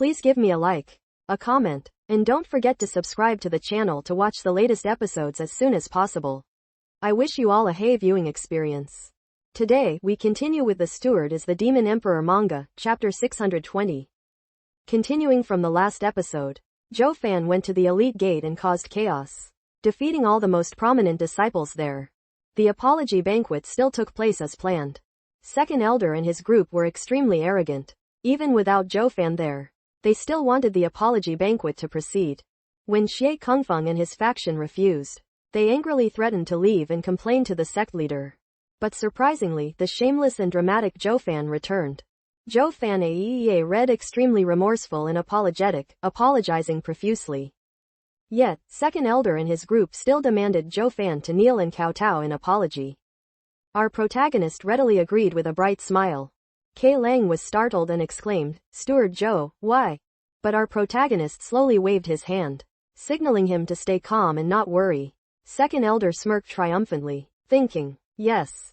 Please give me a like, a comment, and don't forget to subscribe to the channel to watch the latest episodes as soon as possible. I wish you all a hey viewing experience. Today, we continue with The Steward is the Demon Emperor manga, chapter 620. Continuing from the last episode, Zhou Fan went to the Elite Gate and caused chaos, defeating all the most prominent disciples there. The apology banquet still took place as planned. Second Elder and his group were extremely arrogant. Even without Zhou Fan there, they still wanted the apology banquet to proceed. When Xie Kungfeng and his faction refused, they angrily threatened to leave and complain to the sect leader. But surprisingly, the shameless and dramatic Zhou Fan returned. Zhou Fan read extremely remorseful and apologetic, apologizing profusely. Yet, Second Elder and his group still demanded Zhou Fan to kneel and kowtow in apology. Our protagonist readily agreed with a bright smile. Kei Lang was startled and exclaimed, "Steward Zhou, why?" But our protagonist slowly waved his hand, signaling him to stay calm and not worry. Second Elder smirked triumphantly, thinking, yes.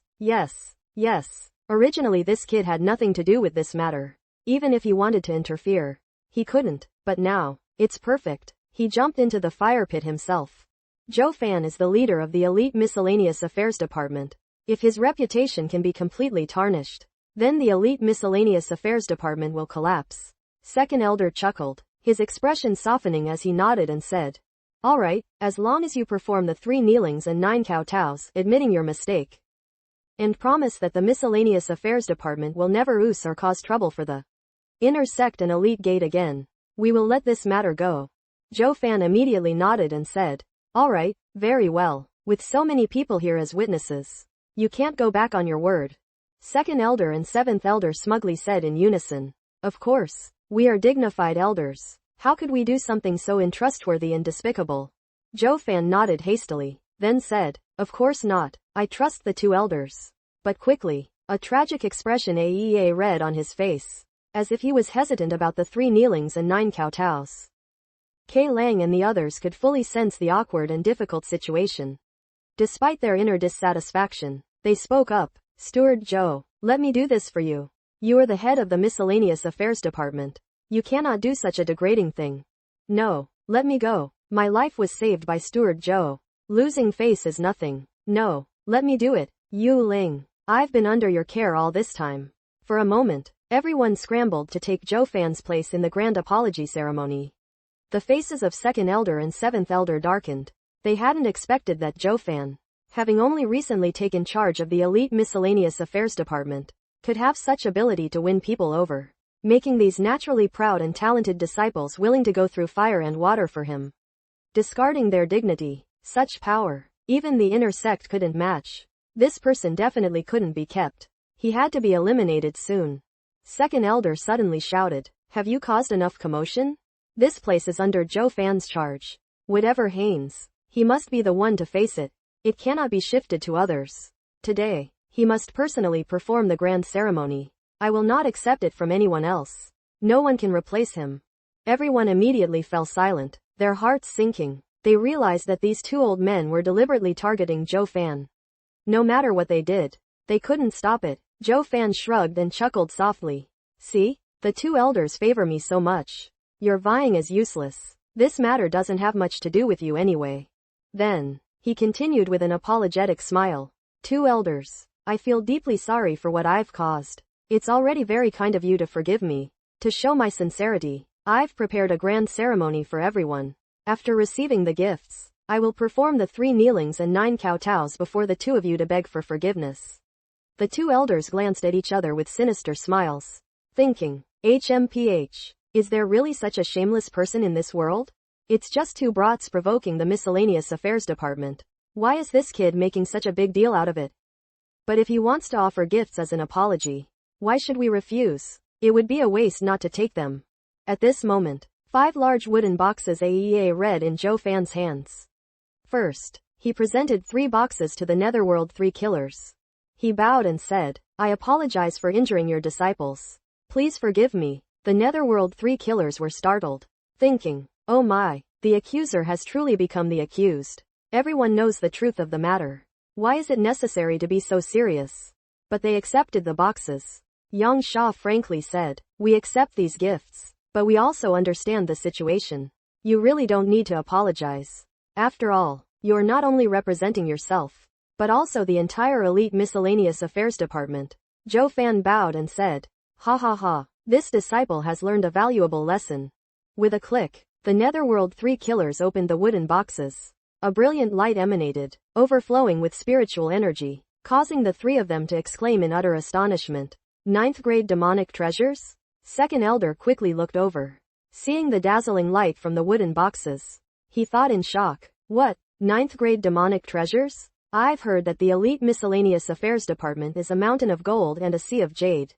Originally this kid had nothing to do with this matter. Even if he wanted to interfere, he couldn't, but now, it's perfect. He jumped into the fire pit himself. Zhou Fan is the leader of the Elite Miscellaneous Affairs Department. If his reputation can be completely tarnished, then the Elite Miscellaneous Affairs Department will collapse. Second Elder chuckled, his expression softening as he nodded and said, "Alright, as long as you perform the 3 kneelings and 9 kowtows, admitting your mistake. And promise that the Miscellaneous Affairs Department will never use or cause trouble for the Inner Sect and Elite Gate again. We will let this matter go." Zhou Fan immediately nodded and said, "Alright, very well. With so many people here as witnesses, you can't go back on your word." Second Elder and Seventh Elder smugly said in unison, "Of course. We are dignified elders. How could we do something so untrustworthy and despicable?" Zhou Fan nodded hastily, then said, "Of course not. I trust the 2 elders." But quickly, a tragic expression read on his face, as if he was hesitant about the 3 kneelings and 9 kowtows. Kei Lang and the others could fully sense the awkward and difficult situation. Despite their inner dissatisfaction, they spoke up, "Steward Zhou, let me do this for you. You are the head of the Miscellaneous Affairs Department. You cannot do such a degrading thing. No, let me go. My life was saved by Steward Zhou. Losing face is nothing. No, let me do it. Yu Ling, I've been under your care all this time." For a moment, everyone scrambled to take Zhou Fan's place in the grand apology ceremony. The faces of Second Elder and Seventh Elder darkened. They hadn't expected that Zhou Fan, having only recently taken charge of the Elite Miscellaneous Affairs Department, could have such ability to win people over, making these naturally proud and talented disciples willing to go through fire and water for him. Discarding their dignity, such power, even the inner sect couldn't match. This person definitely couldn't be kept. He had to be eliminated soon. Second Elder suddenly shouted, "Have you caused enough commotion? This place is under Zhou Fan's charge. Whatever happens, he must be the one to face it. It cannot be shifted to others. Today, he must personally perform the grand ceremony. I will not accept it from anyone else. No one can replace him." Everyone immediately fell silent, their hearts sinking. They realized that these 2 old men were deliberately targeting Zhou Fan. No matter what they did, they couldn't stop it. Zhou Fan shrugged and chuckled softly. "See? The 2 elders favor me so much. Your vying is useless. This matter doesn't have much to do with you anyway." Then, he continued with an apologetic smile. "2 elders, I feel deeply sorry for what I've caused. It's already very kind of you to forgive me. To show my sincerity, I've prepared a grand ceremony for everyone. After receiving the gifts, I will perform the 3 kneelings and 9 kowtows before the 2 of you to beg for forgiveness." The 2 elders glanced at each other with sinister smiles, thinking, HMPH, is there really such a shameless person in this world? It's just 2 brats provoking the Miscellaneous Affairs Department. Why is this kid making such a big deal out of it? But if he wants to offer gifts as an apology, why should we refuse? It would be a waste not to take them. At this moment, 5 large wooden boxes read in Zhou Fan's hands. First, he presented 3 boxes to the Netherworld 3 Killers. He bowed and said, "I apologize for injuring your disciples. Please forgive me." The Netherworld 3 Killers were startled, thinking, "Oh my, the accuser has truly become the accused. Everyone knows the truth of the matter. Why is it necessary to be so serious?" But they accepted the boxes. Yang Sha frankly said, "We accept these gifts. But we also understand the situation. You really don't need to apologize. After all, you're not only representing yourself, but also the entire Elite Miscellaneous Affairs Department. Zhou Fan bowed and said, "Ha ha ha, this disciple has learned a valuable lesson." With a click, the Netherworld 3 killers opened the wooden boxes. A brilliant light emanated, overflowing with spiritual energy, causing the three of them to exclaim in utter astonishment. Ninth grade demonic treasures? Second Elder quickly looked over. Seeing the dazzling light from the wooden boxes, he thought in shock. What? Ninth grade demonic treasures? I've heard that the Elite Miscellaneous Affairs Department is a mountain of gold and a sea of jade.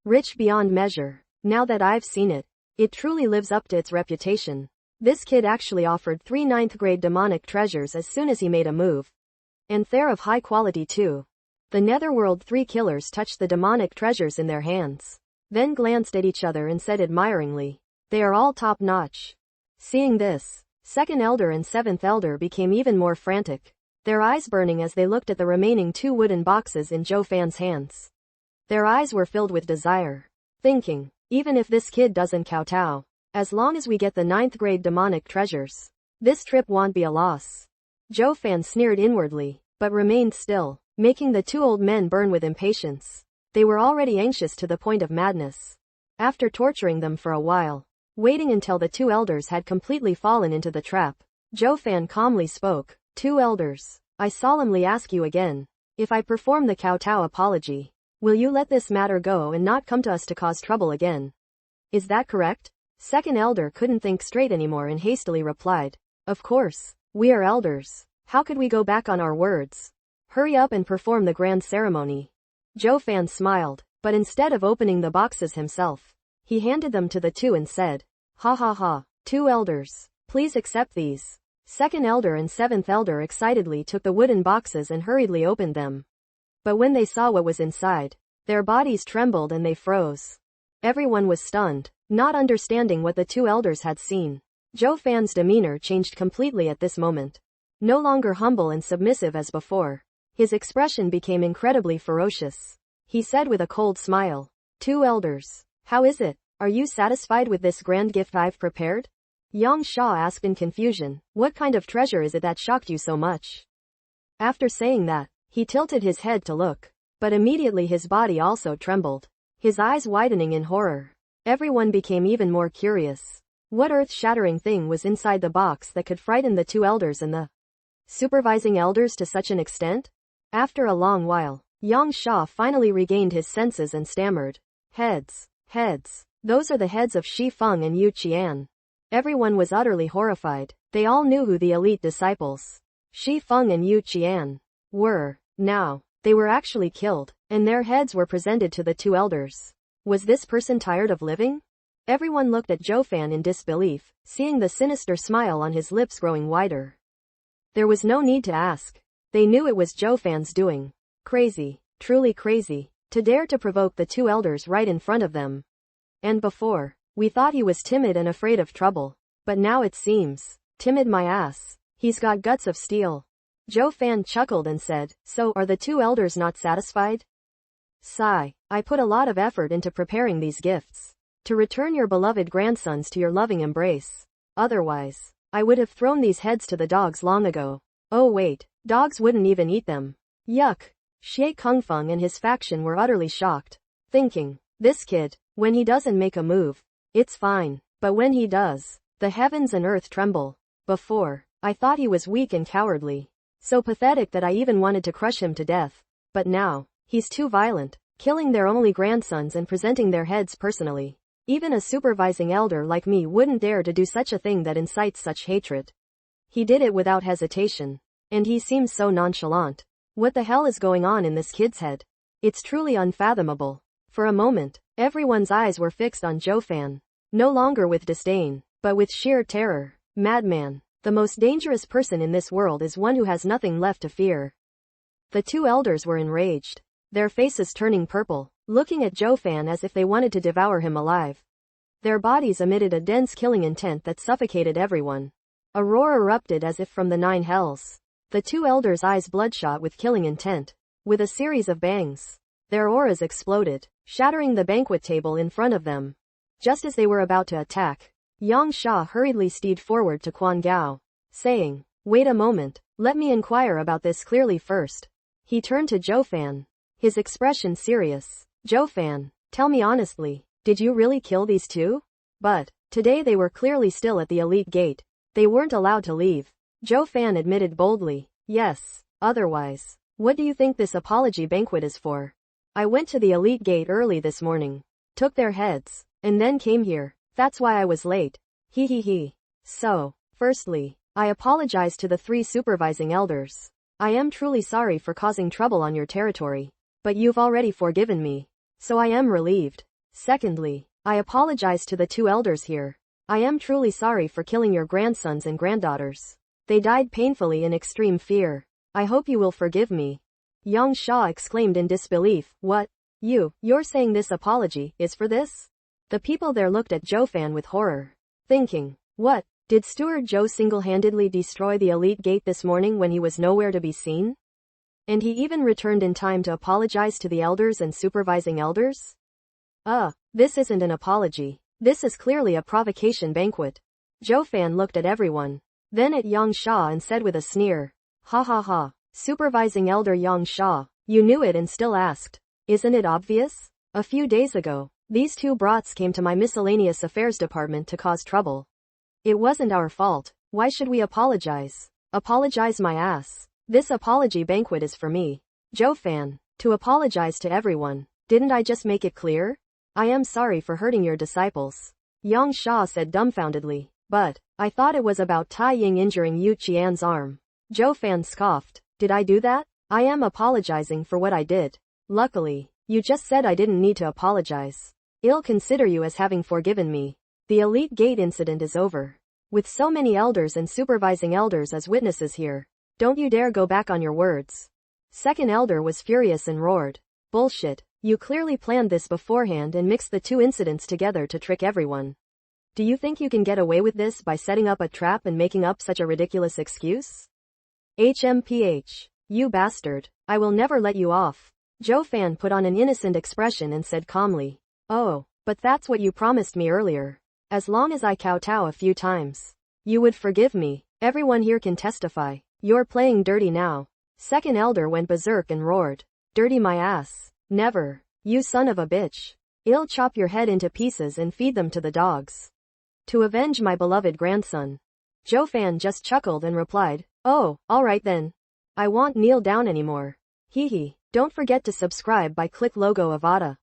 Rich beyond measure. Now that I've seen it, it truly lives up to its reputation. This kid actually offered 3 ninth grade demonic treasures as soon as he made a move. And they're of high quality too. The Netherworld 3 killers touched the demonic treasures in their hands, then glanced at each other and said admiringly, "They are all top-notch." Seeing this, Second Elder and Seventh Elder became even more frantic, their eyes burning as they looked at the remaining 2 wooden boxes in Zhou Fan's hands. Their eyes were filled with desire, thinking, even if this kid doesn't kowtow, as long as we get the ninth grade demonic treasures, this trip won't be a loss. Zhou Fan sneered inwardly, but remained still, making the 2 old men burn with impatience. They were already anxious to the point of madness. After torturing them for a while, waiting until the 2 elders had completely fallen into the trap, Zhou Fan calmly spoke. 2 elders, I solemnly ask you again, if I perform the kowtow apology, will you let this matter go and not come to us to cause trouble again? Is that correct? Second Elder couldn't think straight anymore and hastily replied, "Of course, we are elders. How could we go back on our words? Hurry up and perform the grand ceremony." Zhou Fan smiled, but instead of opening the boxes himself, he handed them to the 2 and said, "Ha ha ha, 2 elders, please accept these." Second Elder and Seventh Elder excitedly took the wooden boxes and hurriedly opened them. But when they saw what was inside, their bodies trembled and they froze. Everyone was stunned, not understanding what the 2 elders had seen. Zhou Fan's demeanor changed completely at this moment. No longer humble and submissive as before, his expression became incredibly ferocious. He said with a cold smile, 2 elders, how is it? Are you satisfied with this grand gift I've prepared? Yang Sha asked in confusion, what kind of treasure is it that shocked you so much? After saying that, he tilted his head to look, but immediately his body also trembled, his eyes widening in horror. Everyone became even more curious. What earth-shattering thing was inside the box that could frighten the 2 elders and the supervising elders to such an extent? After a long while, Yang Sha finally regained his senses and stammered, Heads. Those are the heads of Shi Feng and Yu Qian. Everyone was utterly horrified. They all knew who the elite disciples, Shi Feng and Yu Qian, were. Now, they were actually killed, and their heads were presented to the 2 elders. Was this person tired of living? Everyone looked at Zhou Fan in disbelief, seeing the sinister smile on his lips growing wider. There was no need to ask. They knew it was Zhou Fan's doing. Crazy, truly crazy, to dare to provoke the 2 elders right in front of them. And before, we thought he was timid and afraid of trouble, but now it seems, timid my ass, he's got guts of steel. Zhou Fan chuckled and said, so are the 2 elders not satisfied? Sigh, I put a lot of effort into preparing these gifts, to return your beloved grandsons to your loving embrace. Otherwise, I would have thrown these heads to the dogs long ago. Oh wait, dogs wouldn't even eat them. Yuck. Xie Kungfeng and his faction were utterly shocked, thinking, this kid, when he doesn't make a move, it's fine, but when he does, the heavens and earth tremble. Before, I thought he was weak and cowardly, so pathetic that I even wanted to crush him to death. But now, he's too violent, killing their only grandsons and presenting their heads personally. Even a supervising elder like me wouldn't dare to do such a thing that incites such hatred. He did it without hesitation. And he seems so nonchalant. What the hell is going on in this kid's head? It's truly unfathomable. For a moment, everyone's eyes were fixed on Zhou Fan. No longer with disdain, but with sheer terror. Madman. The most dangerous person in this world is one who has nothing left to fear. The 2 elders were enraged, their faces turning purple, looking at Zhou Fan as if they wanted to devour him alive. Their bodies emitted a dense killing intent that suffocated everyone. A roar erupted as if from the 9 hells. The 2 elders' eyes bloodshot with killing intent. With a series of bangs, their auras exploded, shattering the banquet table in front of them. Just as they were about to attack, Yang Sha hurriedly stepped forward to Quan Gao, saying, "Wait a moment, let me inquire about this clearly first." He turned to Zhou Fan, his expression serious. "Zhou Fan, tell me honestly, did you really kill these two?" But today they were clearly still at the elite gate. They weren't allowed to leave. Zhou Fan admitted boldly, "Yes, otherwise, what do you think this apology banquet is for? I went to the elite gate early this morning, took their heads, and then came here. That's why I was late. He he he. So, firstly, I apologize to the 3 supervising elders. I am truly sorry for causing trouble on your territory, but you've already forgiven me, so I am relieved. Secondly, I apologize to the 2 elders here. I am truly sorry for killing your grandsons and granddaughters. They died painfully in extreme fear. I hope you will forgive me." Yang Sha exclaimed in disbelief, "What? You're saying this apology is for this?" The people there looked at Zhou Fan with horror, thinking, "What? Did Steward Zhou single-handedly destroy the elite gate this morning when he was nowhere to be seen? And he even returned in time to apologize to the elders and supervising elders? This isn't an apology. This is clearly a provocation banquet." Zhou Fan looked at everyone, then at Yang Sha and said with a sneer, "Ha ha ha. Supervising Elder Yang Sha, you knew it and still asked. Isn't it obvious? A few days ago, these 2 brats came to my miscellaneous affairs department to cause trouble. It wasn't our fault. Why should we apologize? Apologize my ass. This apology banquet is for me. Zhou Fan, to apologize to everyone. Didn't I just make it clear? I am sorry for hurting your disciples." Yang Sha said dumbfoundedly, "But I thought it was about Tai Ying injuring Yu Qian's arm." Zhou Fan scoffed, "Did I do that? I am apologizing for what I did. Luckily, you just said I didn't need to apologize. I'll consider you as having forgiven me. The elite gate incident is over. With so many elders and supervising elders as witnesses here, don't you dare go back on your words." Second elder was furious and roared, "Bullshit. You clearly planned this beforehand and mixed the 2 incidents together to trick everyone. Do you think you can get away with this by setting up a trap and making up such a ridiculous excuse? HMPH. You bastard. I will never let you off." Zhou Fan put on an innocent expression and said calmly, "Oh, but that's what you promised me earlier. As long as I kowtow a few times, you would forgive me. Everyone here can testify. You're playing dirty now." Second elder went berserk and roared, "Dirty my ass. Never. You son of a bitch. I'll chop your head into pieces and feed them to the dogs. To avenge my beloved grandson." Zhou Fan just chuckled and replied, "Oh, alright then. I won't kneel down anymore. Hee hee. Don't forget to subscribe by click logo Avada.